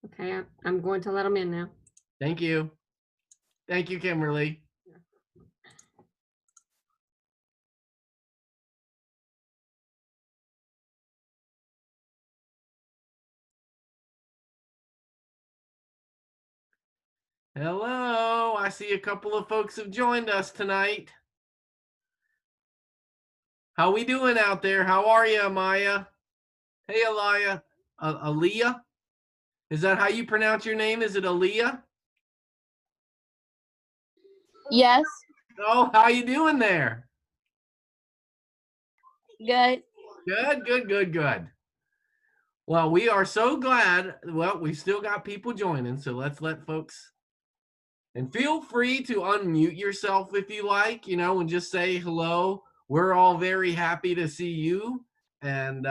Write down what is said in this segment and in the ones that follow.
Okay, I'm going to let them in now. Thank you. Thank you, Kimberly. Hello. I see a couple of folks have joined us tonight. How we doing out there? How are you, Amaya? Hey, Aliyah. Aaliyah? Is that how you pronounce your name? Is it Aaliyah? Yes. Oh, how you doing there? Good. Good. Well, we are so glad. Well, we still got people joining, so let's let folks. And feel free to unmute yourself if you like, and just say hello. We're all very happy to see you. And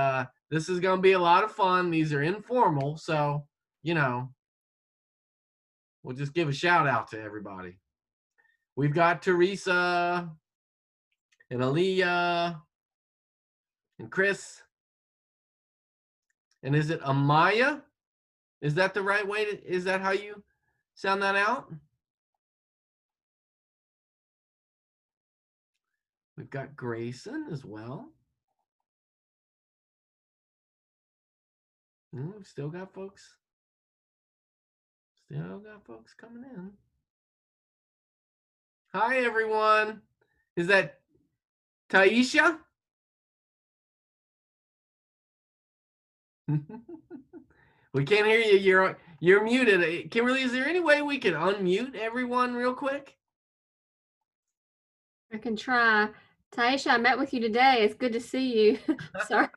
this is going to be a lot of fun. These are informal, so, we'll just give a shout out to everybody. We've got Teresa and Aaliyah and Chris. And is it Amaya? Is that the right way is that how you sound that out? We've got Grayson as well. We've still got folks. Still got folks coming in. Hi, everyone. Is that Taisha? We can't hear you. You're muted. Kimberly, is there any way we can unmute everyone real quick? I can try. Taisha, I met with you today. It's good to see you. Sorry.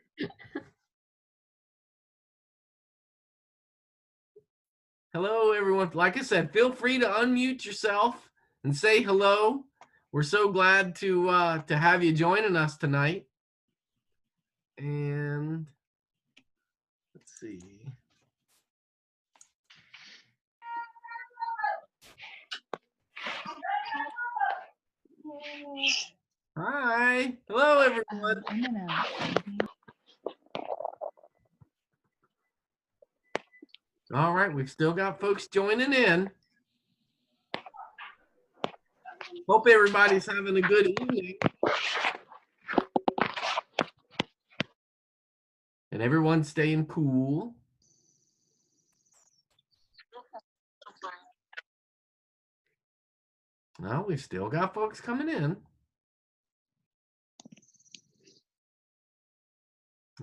Hello, everyone. Like I said, feel free to unmute yourself and say hello. We're so glad to have you joining us tonight. And let's see. Hi. Hello, everyone. All right, we've still got folks joining in. Hope everybody's having a good evening. And everyone's staying cool. Well, we've still got folks coming in.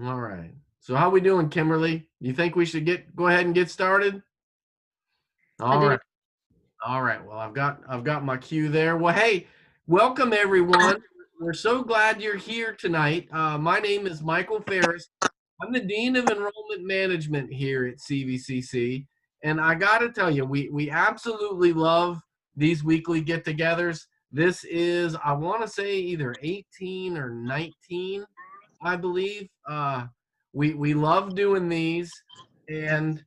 All right. So how we doing, Kimberly? You think we should go ahead and get started? All right. All right. Well, I've got my cue there. Well, hey, welcome everyone. We're so glad you're here tonight. My name is Michael Ferris. I'm the Dean of Enrollment Management here at CVCC. And I got to tell you, we absolutely love these weekly get-togethers. This is, I want to say, either 18 or 19, I believe. We love doing these. And,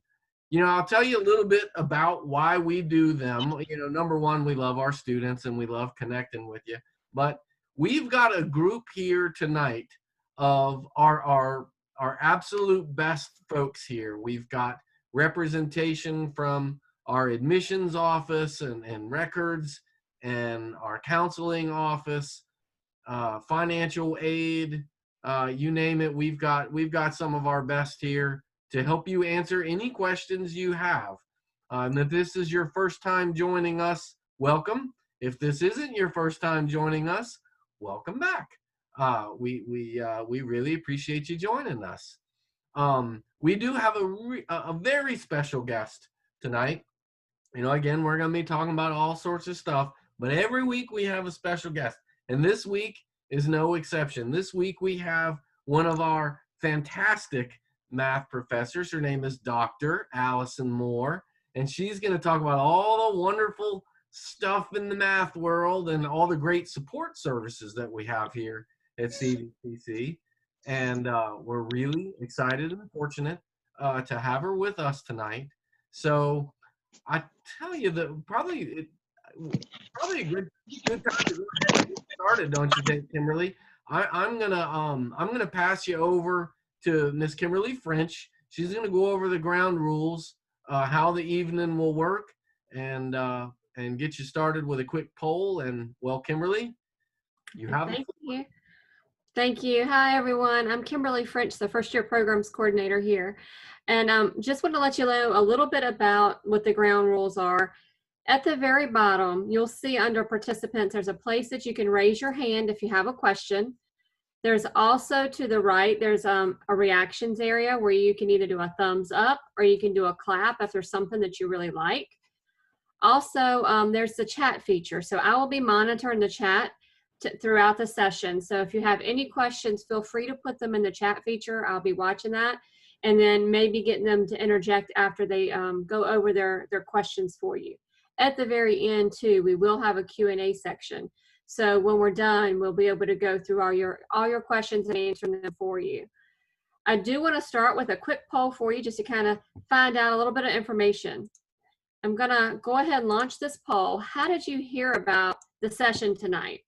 I'll tell you a little bit about why we do them. Number one, we love our students and we love connecting with you. But we've got a group here tonight of our absolute best folks here. We've got representation from our admissions office and records and our counseling office, financial aid, you name it. We've got some of our best here to help you answer any questions you have. And if this is your first time joining us, welcome. If this isn't your first time joining us, welcome back. We really appreciate you joining us. We do have a very special guest tonight. Again, we're going to be talking about all sorts of stuff, but every week we have a special guest, and this week is no exception. This week we have one of our fantastic math professors. Her name is Dr. Allison Moore, and she's going to talk about all the wonderful stuff in the math world and all the great support services that we have here at CVCC. And we're really excited and fortunate to have her with us tonight. So I tell you that probably a good time to go ahead and get started, don't you think, Kimberly? I'm gonna pass you over to Miss Kimberly French. She's gonna go over the ground rules how the evening will work and get you started with a quick poll. And well, Kimberly, you have the Thank you. Thank you. Hi, everyone. I'm Kimberly French, the first year programs coordinator here. And just want to let you know a little bit about what the ground rules are. At the very bottom, you'll see under participants, there's a place that you can raise your hand if you have a question. There's also to the right, there's a reactions area where you can either do a thumbs up or you can do a clap if there's something that you really like. Also, there's the chat feature. So I will be monitoring the chat throughout the session. So if you have any questions, feel free to put them in the chat feature. I'll be watching that and then maybe getting them to interject after they go over their questions for you. At the very end too, we will have a Q&A section. So when we're done, we'll be able to go through all your questions and answer them for you. I do want to start with a quick poll for you just to kind of find out a little bit of information. I'm gonna go ahead and launch this poll. How did you hear about the session tonight?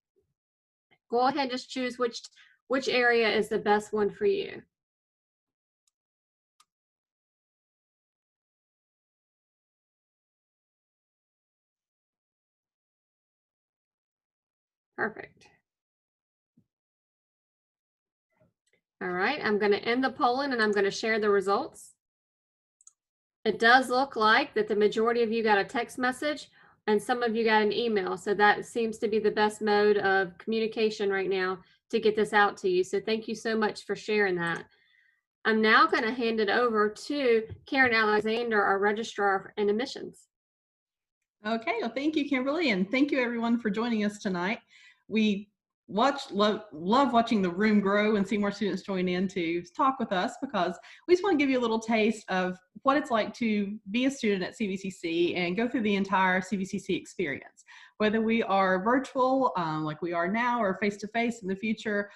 Go ahead and just choose which area is the best one for you. Perfect. All right, I'm gonna end the polling and I'm gonna share the results. It does look like that the majority of you got a text message and some of you got an email. So that seems to be the best mode of communication right now to get this out to you. So thank you so much for sharing that. I'm now going to hand it over to Karen Alexander, our registrar in admissions. Okay, well, thank you, Kimberly, and thank you everyone for joining us tonight. We love watching the room grow and see more students join in to talk with us, because we just want to give you a little taste of what it's like to be a student at CVCC and go through the entire CVCC experience. Whether we are virtual like we are now or face-to-face in the future,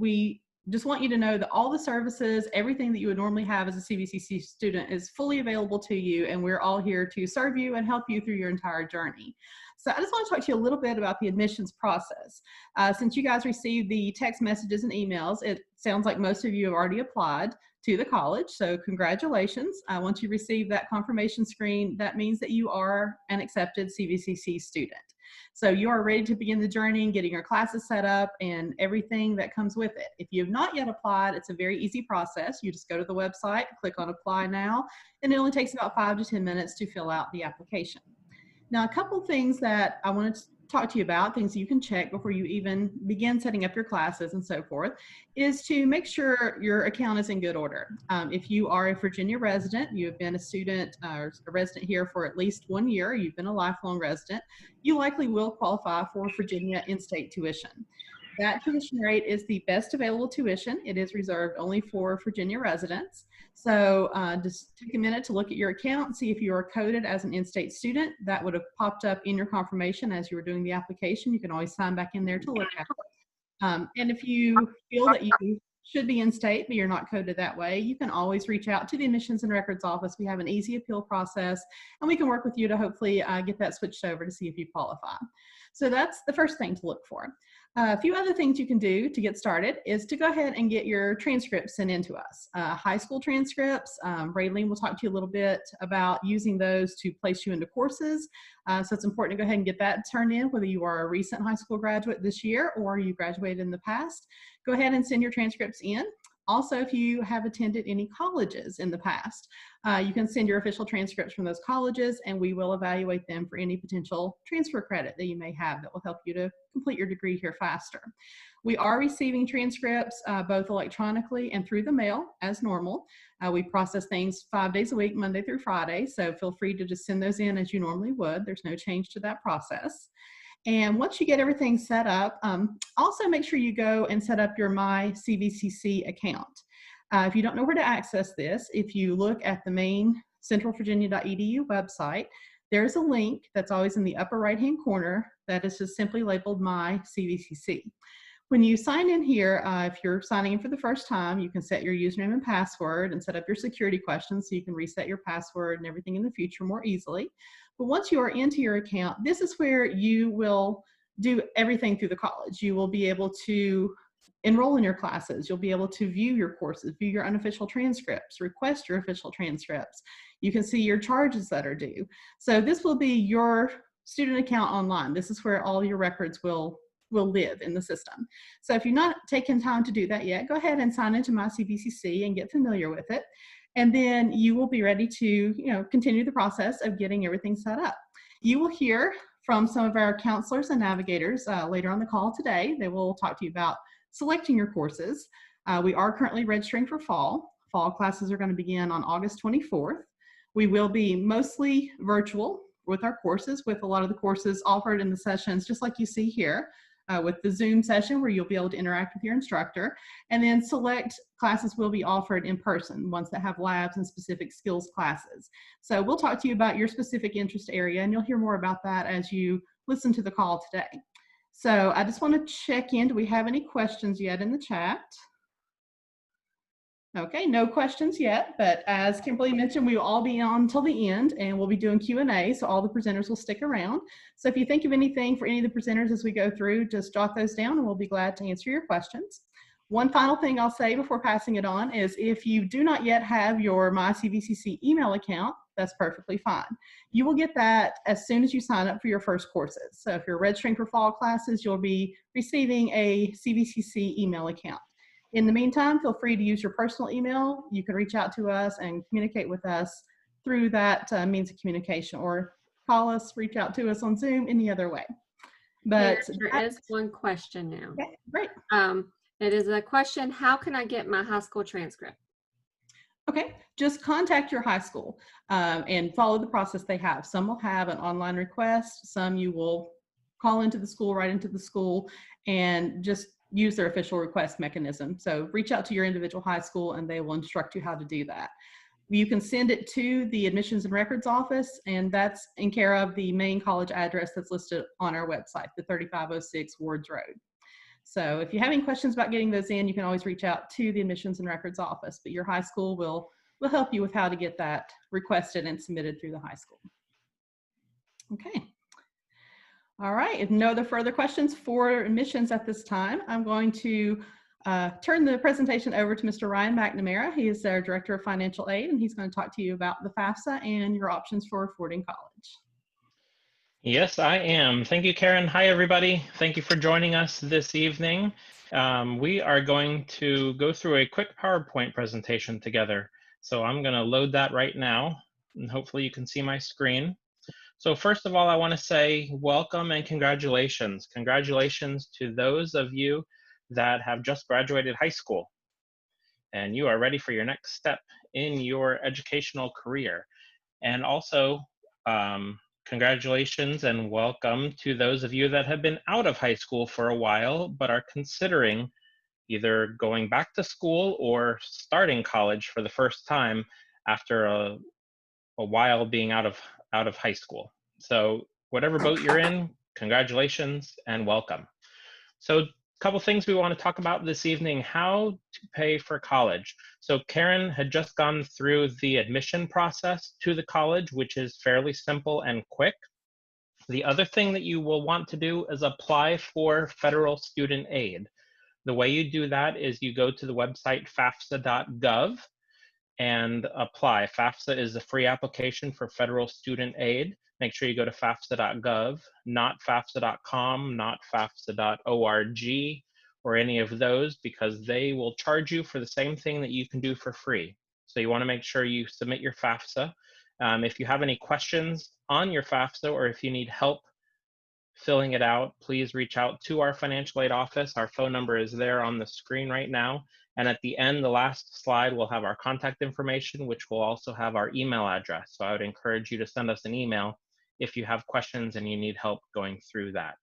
we just want you to know that all the services, everything that you would normally have as a CVCC student is fully available to you, and we're all here to serve you and help you through your entire journey. So I just want to talk to you a little bit about the admissions process. Since you guys received the text messages and emails, it sounds like most of you have already applied to the college, so congratulations. Once you receive that confirmation screen, that means that you are an accepted CVCC student. So you are ready to begin the journey and getting your classes set up and everything that comes with it. If you have not yet applied, it's a very easy process. You just go to the website, click on Apply Now, and it only takes about 5 to 10 minutes to fill out the application. Now, a couple things that I wanted to talk to you about, things you can check before you even begin setting up your classes and so forth, is to make sure your account is in good order. If you are a Virginia resident, you have been a student or a resident here for at least 1 year, you've been a lifelong resident, you likely will qualify for Virginia in-state tuition. That tuition rate is the best available tuition. It is reserved only for Virginia residents. So just take a minute to look at your account and see if you are coded as an in-state student. That would have popped up in your confirmation as you were doing the application. You can always sign back in there to look at it. And if you feel that you should be in-state, but you're not coded that way, you can always reach out to the Admissions and Records Office. We have an easy appeal process, and we can work with you to hopefully get that switched over to see if you qualify. So that's the first thing to look for. A few other things you can do to get started is to go ahead and get your transcripts sent in to us. High school transcripts, Raylene will talk to you a little bit about using those to place you into courses. So it's important to go ahead and get that turned in, whether you are a recent high school graduate this year or you graduated in the past. Go ahead and send your transcripts in. Also, if you have attended any colleges in the past, you can send your official transcripts from those colleges, and we will evaluate them for any potential transfer credit that you may have that will help you to complete your degree here faster. We are receiving transcripts both electronically and through the mail as normal. We process things 5 days a week, Monday through Friday, so feel free to just send those in as you normally would. There's no change to that process. And once you get everything set up, also make sure you go and set up your My CVCC account. If you don't know where to access this, if you look at the main centralvirginia.edu website, there's a link that's always in the upper right-hand corner that is just simply labeled My CVCC. When you sign in here, if you're signing in for the first time, you can set your username and password and set up your security questions so you can reset your password and everything in the future more easily. But once you are into your account, this is where you will do everything through the college. You will be able to enroll in your classes. You'll be able to view your courses, view your unofficial transcripts, request your official transcripts. You can see your charges that are due. So this will be your student account online. This is where all your records will live in the system. So if you've not taken time to do that yet, go ahead and sign into my CVCC and get familiar with it. And then you will be ready to continue the process of getting everything set up. You will hear from some of our counselors and navigators later on the call today. They will talk to you about selecting your courses. We are currently registering for fall. Fall classes are going to begin on August 24th. We will be mostly virtual with our courses, with a lot of the courses offered in the sessions, just like you see here, with the Zoom session where you'll be able to interact with your instructor. And then select classes will be offered in person, ones that have labs and specific skills classes. So we'll talk to you about your specific interest area, and you'll hear more about that as you listen to the call today. So I just want to check in. Do we have any questions yet in the chat? Okay, no questions yet, but as Kimberly mentioned, we will all be on until the end, and we'll be doing Q&A, so all the presenters will stick around. So if you think of anything for any of the presenters as we go through, just jot those down and we'll be glad to answer your questions. One final thing I'll say before passing it on is if you do not yet have your MyCVCC email account, that's perfectly fine. You will get that as soon as you sign up for your first courses. So if you're registering for fall classes, you'll be receiving a CVCC email account. In the meantime, feel free to use your personal email. You can reach out to us and communicate with us through that means of communication, or call us, reach out to us on Zoom, any other way. But there is one question now. Okay, great. It is a question, how can I get my high school transcript? Okay, just contact your high school and follow the process they have. Some will have an online request. Some you will call into the school, right into the school, and just use their official request mechanism. So reach out to your individual high school and they will instruct you how to do that. You can send it to the Admissions and Records Office, and that's in care of the main college address that's listed on our website, the 3506 Wards Road. So if you have any questions about getting those in, you can always reach out to the Admissions and Records Office, but your high school will help you with how to get that requested and submitted through the high school. Okay. All right, if no other further questions for admissions at this time, I'm going to turn the presentation over to Mr. Ryan McNamara. He is our Director of Financial Aid, and he's going to talk to you about the FAFSA and your options for affording college. Yes, I am. Thank you, Karen. Hi, everybody. Thank you for joining us this evening. We are going to go through a quick PowerPoint presentation together. So I'm going to load that right now, and hopefully you can see my screen. So first of all, I want to say welcome and congratulations. Congratulations to those of you that have just graduated high school and you are ready for your next step in your educational career. And also, congratulations and welcome to those of you that have been out of high school for a while but are considering either going back to school or starting college for the first time after a while being out of high school. So whatever boat you're in, congratulations and welcome. So a couple things we want to talk about this evening: how to pay for college. So Karen had just gone through the admission process to the college, which is fairly simple and quick. The other thing that you will want to do is apply for federal student aid. The way you do that is you go to the website FAFSA.gov and apply. FAFSA is a free application for federal student aid. Make sure you go to FAFSA.gov, not FAFSA.com, not FAFSA.org, or any of those, because they will charge you for the same thing that you can do for free. So you want to make sure you submit your FAFSA. If you have any questions on your FAFSA, or if you need help filling it out, please reach out to our financial aid office. Our phone number is there on the screen right now. And at the end, the last slide will have our contact information, which will also have our email address. So I would encourage you to send us an email if you have questions and you need help going through that.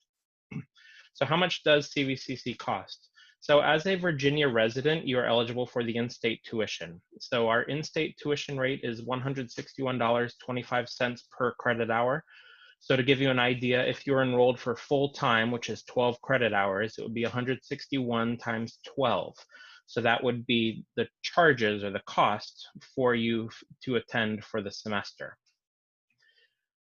So how much does CVCC cost? So as a Virginia resident, you are eligible for the in-state tuition. So our in-state tuition rate is $161.25 per credit hour. So to give you an idea, if you're enrolled for full time, which is 12 credit hours, it would be 161 times 12. So that would be the charges or the cost for you to attend for the semester.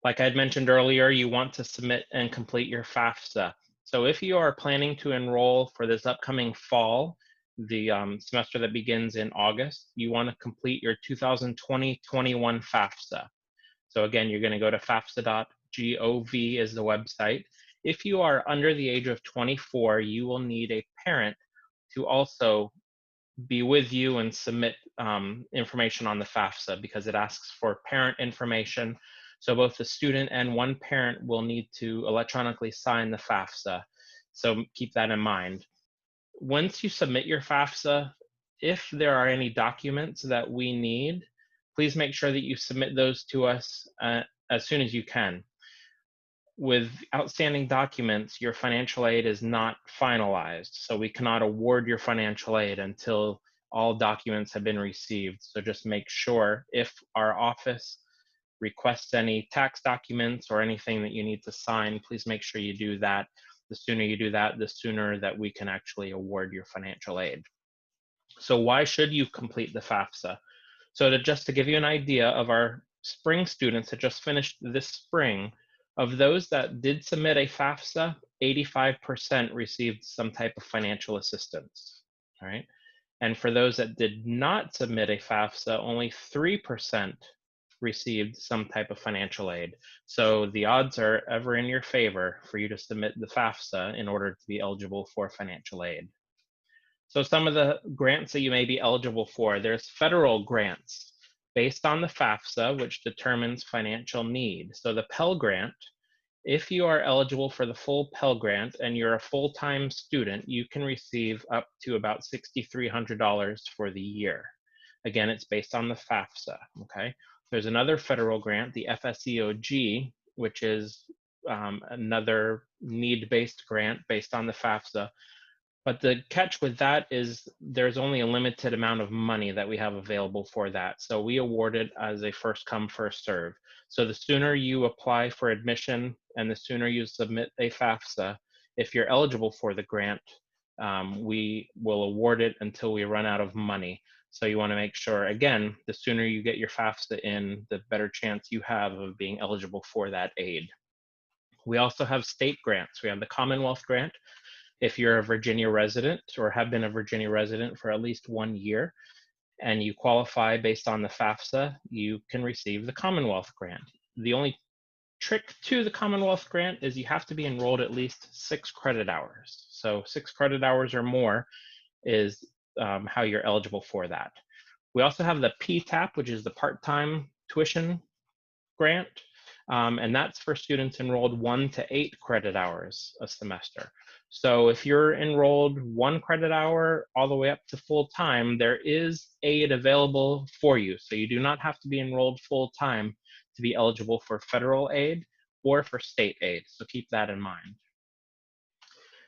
Like I had mentioned earlier, you want to submit and complete your FAFSA. So if you are planning to enroll for this upcoming fall, the semester that begins in August, you want to complete your 2020-21 FAFSA. So again, you're going to go to FAFSA.gov is the website. If you are under the age of 24, you will need a parent to also be with you and submit information on the FAFSA, because it asks for parent information. So both the student and one parent will need to electronically sign the FAFSA. So keep that in mind. Once you submit your FAFSA, if there are any documents that we need, please make sure that you submit those to us as soon as you can. With outstanding documents, your financial aid is not finalized, so we cannot award your financial aid until all documents have been received. So just make sure, if our office requests any tax documents or anything that you need to sign, please make sure you do that. The sooner you do that, the sooner that we can actually award your financial aid. So why should you complete the FAFSA? So just to give you an idea of our spring students that just finished this spring, of those that did submit a FAFSA, 85% received some type of financial assistance, all right? And for those that did not submit a FAFSA, only 3% received some type of financial aid. So the odds are ever in your favor for you to submit the FAFSA in order to be eligible for financial aid. So some of the grants that you may be eligible for, there's federal grants based on the FAFSA, which determines financial need. So the Pell Grant, if you are eligible for the full Pell Grant and you're a full-time student, you can receive up to about $6,300 for the year. Again, it's based on the FAFSA, okay? There's another federal grant, the FSEOG, which is another need-based grant based on the FAFSA. But the catch with that is there's only a limited amount of money that we have available for that. So we award it as a first come, first serve. So the sooner you apply for admission and the sooner you submit a FAFSA, if you're eligible for the grant, we will award it until we run out of money. So you want to make sure, again, the sooner you get your FAFSA in, the better chance you have of being eligible for that aid. We also have state grants. We have the Commonwealth Grant. If you're a Virginia resident or have been a Virginia resident for at least 1 year and you qualify based on the FAFSA, you can receive the Commonwealth Grant. The only trick to the Commonwealth Grant is you have to be enrolled at least 6 credit hours. So 6 credit hours or more is how you're eligible for that. We also have the PTAP, which is the part-time tuition grant, and that's for students enrolled 1 to 8 credit hours a semester. So if you're enrolled 1 credit hour all the way up to full time, there is aid available for you. So you do not have to be enrolled full time to be eligible for federal aid or for state aid. So keep that in mind.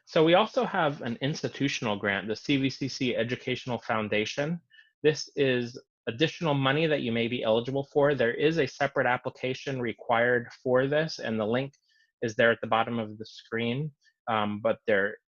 So we also have an institutional grant, the CVCC Educational Foundation. This is additional money that you may be eligible for. There is a separate application required for this, and the link is there at the bottom of the screen.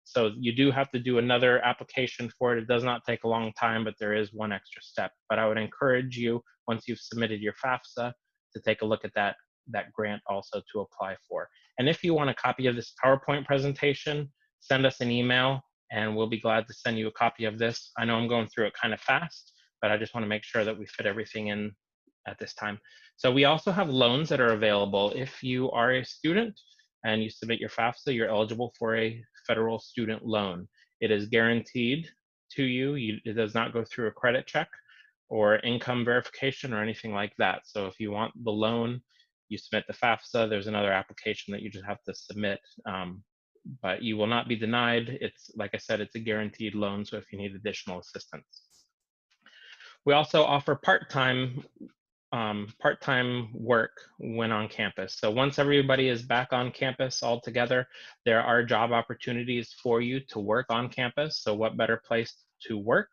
So you do have to do another application for it. It does not take a long time, but there is one extra step. But I would encourage you, once you've submitted your FAFSA, to take a look at that grant also to apply for. And if you want a copy of this PowerPoint presentation, send us an email and we'll be glad to send you a copy of this. I know I'm going through it kind of fast, but I just want to make sure that we fit everything in at this time. So we also have loans that are available. If you are a student and you submit your FAFSA, you're eligible for a federal student loan. It is guaranteed to you. It does not go through a credit check or income verification or anything like that. So if you want the loan, you submit the FAFSA. There's another application that you just have to submit, but you will not be denied. It's, like I said, it's a guaranteed loan, so if you need additional assistance. We also offer part-time work when on campus. So once everybody is back on campus all together, there are job opportunities for you to work on campus. So what better place to work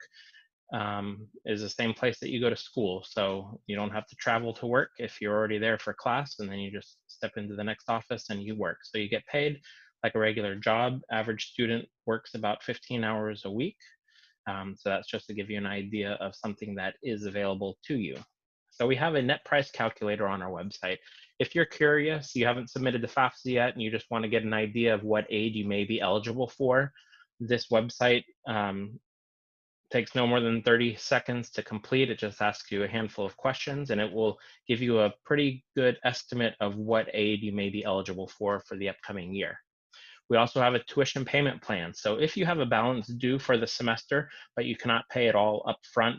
is the same place that you go to school. So you don't have to travel to work if you're already there for class, and then you just step into the next office and you work. So you get paid like a regular job. Average student works about 15 hours a week. So that's just to give you an idea of something that is available to you. So we have a net price calculator on our website. If you're curious, you haven't submitted to FAFSA yet, and you just want to get an idea of what aid you may be eligible for, this website takes no more than 30 seconds to complete. It just asks you a handful of questions, and it will give you a pretty good estimate of what aid you may be eligible for the upcoming year. We also have a tuition payment plan. So if you have a balance due for the semester, but you cannot pay it all up front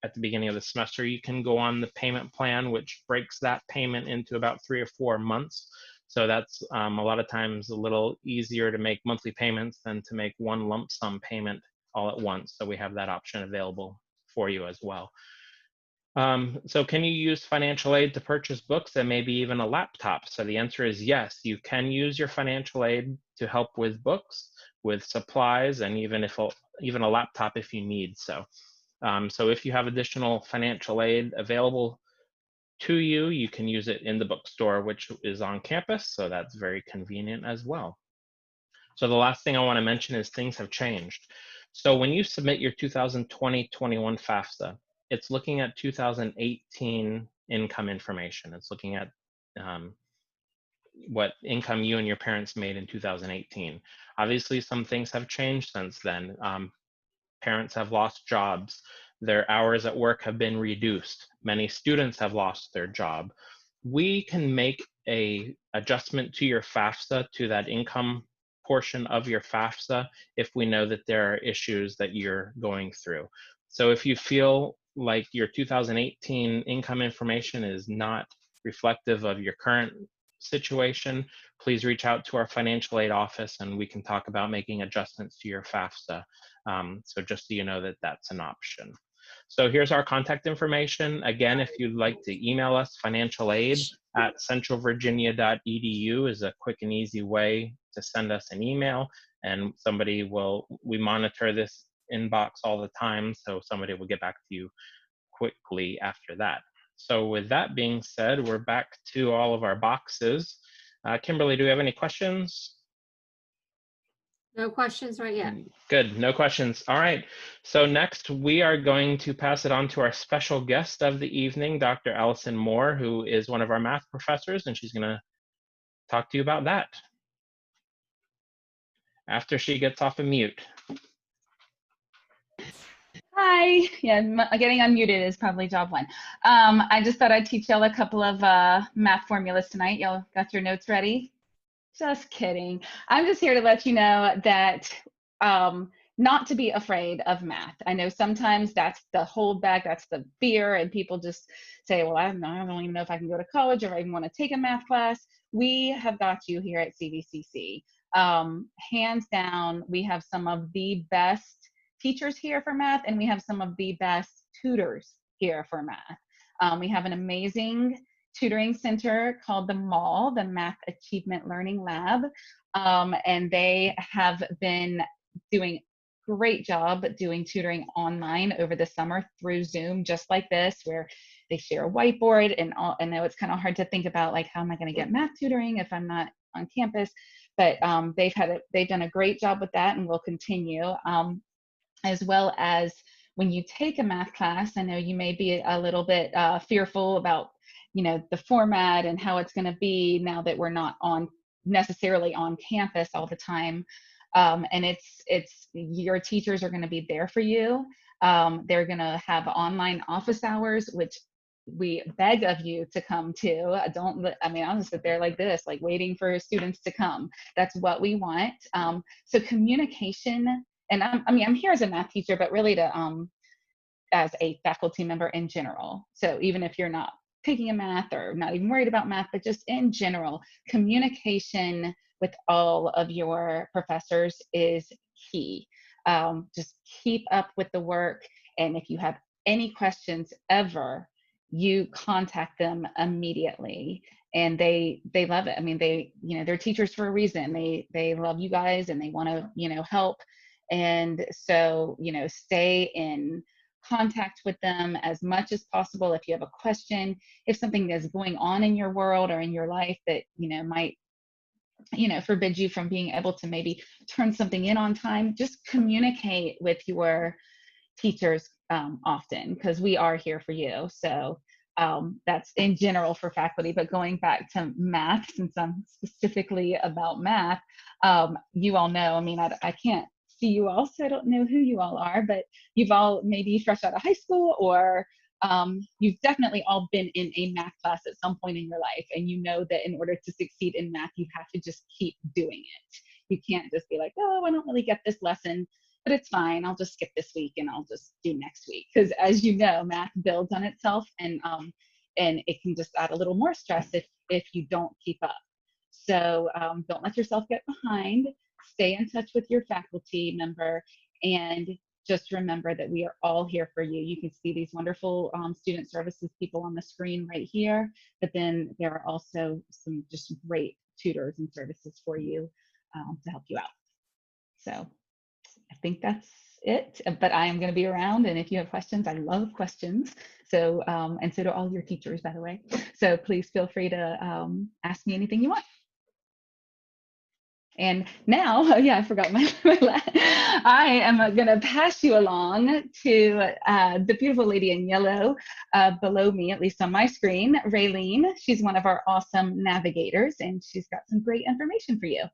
at the beginning of the semester, you can go on the payment plan, which breaks that payment into about 3 or 4 months. So that's a lot of times a little easier to make monthly payments than to make one lump sum payment all at once. So we have that option available for you as well. So can you use financial aid to purchase books and maybe even a laptop? So the answer is yes, you can use your financial aid to help with books, with supplies, and even a laptop if you need so. So if you have additional financial aid available to you, you can use it in the bookstore, which is on campus. So that's very convenient as well. So the last thing I want to mention is things have changed. So when you submit your 2020-21 FAFSA, it's looking at 2018 income information. It's looking at what income you and your parents made in 2018. Obviously, some things have changed since then. Parents have lost jobs. Their hours at work have been reduced. Many students have lost their job. We can make an adjustment to your FAFSA, to that income portion of your FAFSA, if we know that there are issues that you're going through. So if you feel like your 2018 income information is not reflective of your current situation, please reach out to our financial aid office and we can talk about making adjustments to your FAFSA. So just so you know that that's an option. So here's our contact information. Again, if you'd like to email us, financialaid@centralvirginia.edu is a quick and easy way to send us an email, and we monitor this inbox all the time, so somebody will get back to you quickly after that. So with that being said, we're back to all of our boxes. Kimberly, do we have any questions? No questions right yet. Good, no questions. All right, so next we are going to pass it on to our special guest of the evening, Dr. Allison Moore, who is one of our math professors, and she's gonna talk to you about that after she gets off of mute. Hi. Yeah, getting unmuted is probably job one. I just thought I'd teach y'all a couple of math formulas tonight. Y'all got your notes ready? Just kidding. I'm just here to let you know that not to be afraid of math. I know sometimes that's the holdback, that's the fear, and people just say, well, I don't even know if I can go to college or I even want to take a math class. We have got you here at CVCC. Hands down, we have some of the best teachers here for math, and we have some of the best tutors here for math. We have an amazing tutoring center called the MAL, the Math Achievement Learning Lab, and they have been doing a great job doing tutoring online over the summer through Zoom, just like this, where they share a whiteboard. And I know it's kind of hard to think about, like, how am I going to get math tutoring if I'm not on campus? But they've done a great job with that, and will continue. As well as when you take a math class, I know you may be a little bit fearful about, the format and how it's going to be now that we're not necessarily on campus all the time. And it's your teachers are going to be there for you. They're going to have online office hours, which we beg of you to come to. I'll just sit there like this, like waiting for students to come. That's what we want. So communication. And I'm here as a math teacher, but really as a faculty member in general. So even if you're not taking a math or not even worried about math, but just in general, communication with all of your professors is key. Just keep up with the work. And if you have any questions ever, you contact them immediately. And they love it. I mean, they're teachers for a reason. They love you guys and they want to, help. And so, stay in contact with them as much as possible. If you have a question, if something is going on in your world or in your life that, might, forbid you from being able to maybe turn something in on time, just communicate with your teachers often, because we are here for you. So That's in general for faculty, but going back to math, since I'm specifically about math, you all know, I mean, I can't see you all, so I don't know who you all are, but you've all maybe fresh out of high school, or you've definitely all been in a math class at some point in your life, and you know that in order to succeed in math, you have to just keep doing it. You can't just be like, oh, I don't really get this lesson, but it's fine, I'll just skip this week and I'll just do next week. Because as you know, math builds on itself, and it can just add a little more stress if you don't keep up. So don't let yourself get behind. Stay in touch with your faculty member, and just remember that we are all here for you. You can see these wonderful student services people on the screen right here, but then there are also some just great tutors and services for you to help you out. So I think that's it, but I am going to be around, and if you have questions, I love questions. So, and so do all your teachers, by the way. So please feel free to ask me anything you want. And now, yeah, I forgot I am going to pass you along to the beautiful lady in yellow below me, at least on my screen, Raylene. She's one of our awesome navigators, and she's got some great information for you.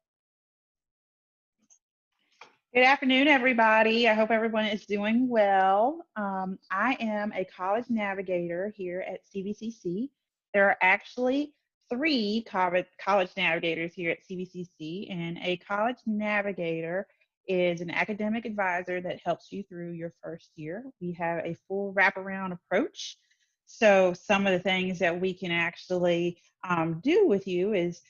Good afternoon, everybody. I hope everyone is doing well. I am a college navigator here at CVCC. There are actually 3 college navigators here at CVCC, and a college navigator is an academic advisor that helps you through your first year. We have a full wraparound approach. So some of the things that we can actually do with you is,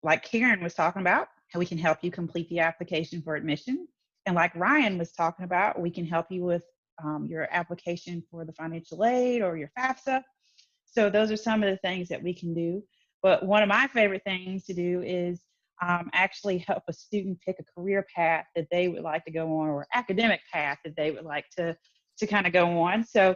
like Karen was talking about, how we can help you complete the application for admission. And like Ryan was talking about, we can help you with your application for the financial aid or your FAFSA. So those are some of the things that we can do. But one of my favorite things to do is actually help a student pick a career path that they would like to go on, or academic path that they would like to kind of go on. So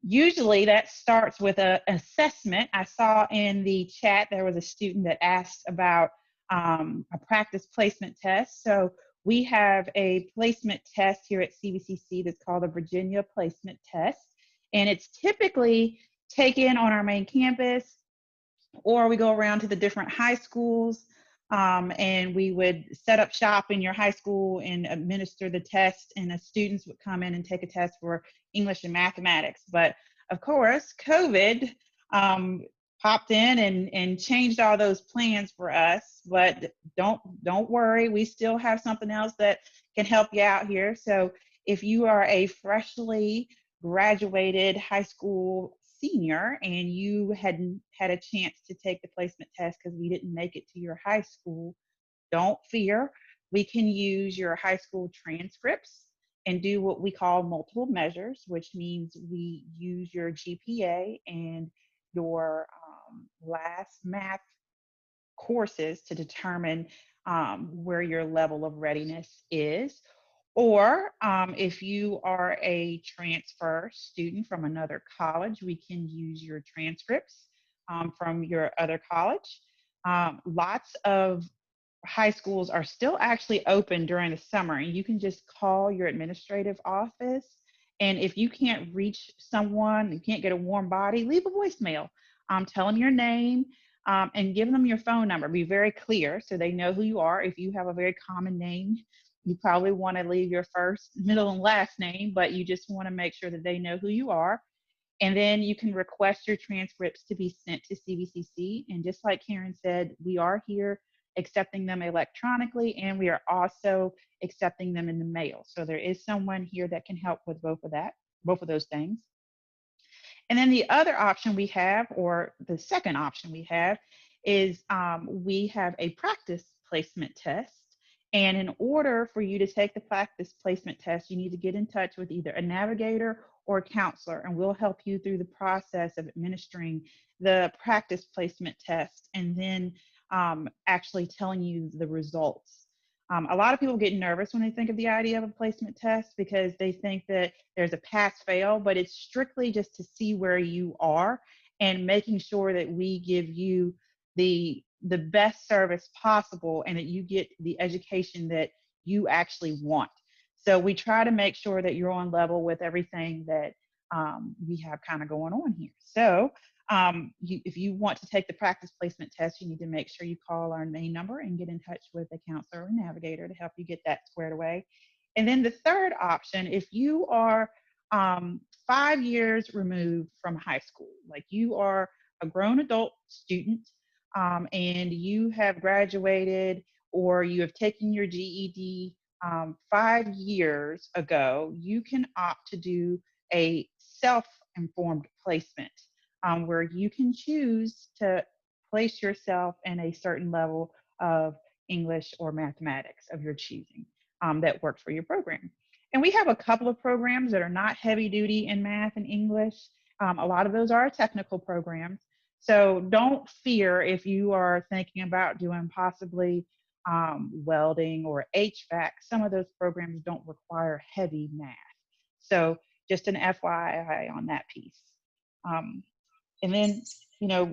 usually that starts with an assessment. I saw in the chat there was a student that asked about a practice placement test. So we have a placement test here at CVCC that's called the Virginia Placement Test, and it's typically taken on our main campus, or we go around to the different high schools, and we would set up shop in your high school and administer the test, and the students would come in and take a test for English and mathematics. But of course, COVID popped in and changed all those plans for us. But don't worry, we still have something else that can help you out here. So if you are a freshly graduated high school senior and you hadn't had a chance to take the placement test because we didn't make it to your high school, don't fear. We can use your high school transcripts and do what we call multiple measures, which means we use your GPA and your last math courses to determine where your level of readiness is. Or if you are a transfer student from another college, we can use your transcripts from your other college. Lots of high schools are still actually open during the summer, and you can just call your administrative office. And if you can't reach someone, you can't get a warm body, leave a voicemail. Tell them your name and give them your phone number. Be very clear so they know who you are. If you have a very common name, you probably want to leave your first, middle, and last name, but you just want to make sure that they know who you are. And then you can request your transcripts to be sent to CVCC. And just like Karen said, we are here accepting them electronically, and we are also accepting them in the mail. So there is someone here that can help with both of those things. And then the other option we have, or the second option we have, is we have a practice placement test. And in order for you to take the practice placement test, you need to get in touch with either a navigator or a counselor, and we'll help you through the process of administering the practice placement test and then actually telling you the results. A lot of people get nervous when they think of the idea of a placement test because they think that there's a pass-fail, but it's strictly just to see where you are and making sure that we give you the best service possible and that you get the education that you actually want. So we try to make sure that you're on level with everything that we have kind of going on here. So if you want to take the practice placement test, you need to make sure you call our main number and get in touch with a counselor or navigator to help you get that squared away. And then the third option, if you are 5 years removed from high school, like you are a grown adult student and you have graduated or you have taken your GED 5 years ago, you can opt to do a self-informed placement where you can choose to place yourself in a certain level of English or mathematics of your choosing that works for your program. And we have a couple of programs that are not heavy duty in math and English. A lot of those are technical programs. So don't fear if you are thinking about doing possibly welding or HVAC. Some of those programs don't require heavy math. So just an FYI on that piece. And then,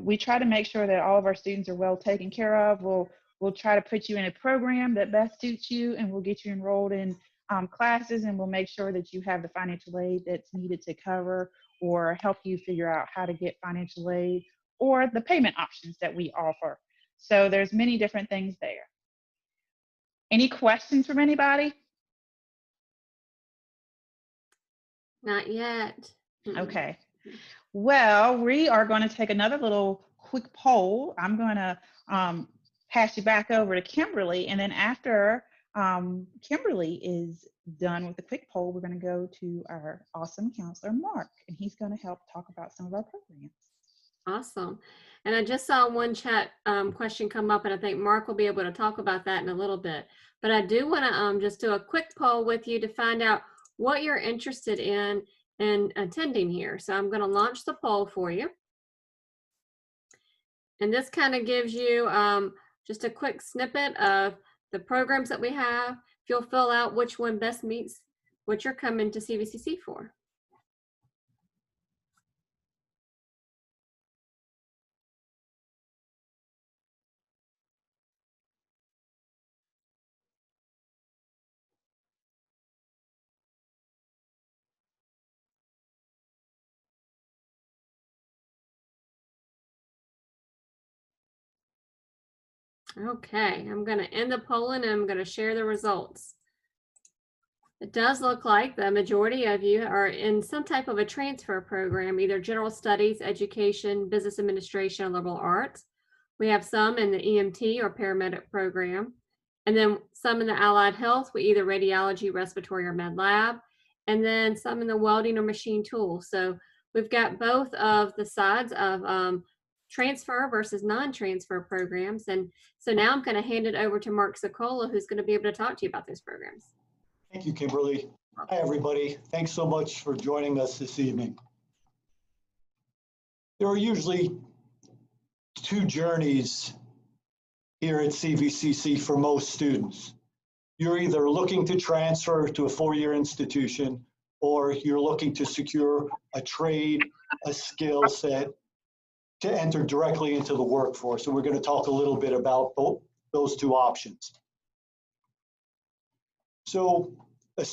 we try to make sure that all of our students are well taken care of. We'll try to put you in a program that best suits you, and we'll get you enrolled in classes, and we'll make sure that you have the financial aid that's needed to cover or help you figure out how to get financial aid or the payment options that we offer. So there's many different things there. Any questions from anybody? Not yet. Okay. Well, we are going to take another little quick poll. I'm going to pass you back over to Kimberly, and then after Kimberly is done with the quick poll, we're going to go to our awesome counselor, Mark, and he's going to help talk about some of our programs. Awesome. And I just saw one chat question come up, and I think Mark will be able to talk about that in a little bit. But I do want to just do a quick poll with you to find out what you're interested in attending here. So I'm going to launch the poll for you. And this kind of gives you just a quick snippet of the programs that we have. If you'll fill out which one best meets what you're coming to CVCC for. Okay, I'm going to end the polling and I'm going to share the results. It does look like the majority of you are in some type of a transfer program, either general studies, education, business administration, or liberal arts. We have some in the EMT or paramedic program, and then some in the allied health with either radiology, respiratory, or med lab, and then some in the welding or machine tools. So we've got both of the sides of transfer versus non-transfer programs. And so now I'm going to hand it over to Mark Sokola, who's going to be able to talk to you about those programs. Thank you, Kimberly. Hi, everybody. Thanks so much for joining us this evening. There are usually two journeys here at CVCC for most students. You're either looking to transfer to a four-year institution, or you're looking to secure a trade, a skill set to enter directly into the workforce. And we're going to talk a little bit about both those two options. So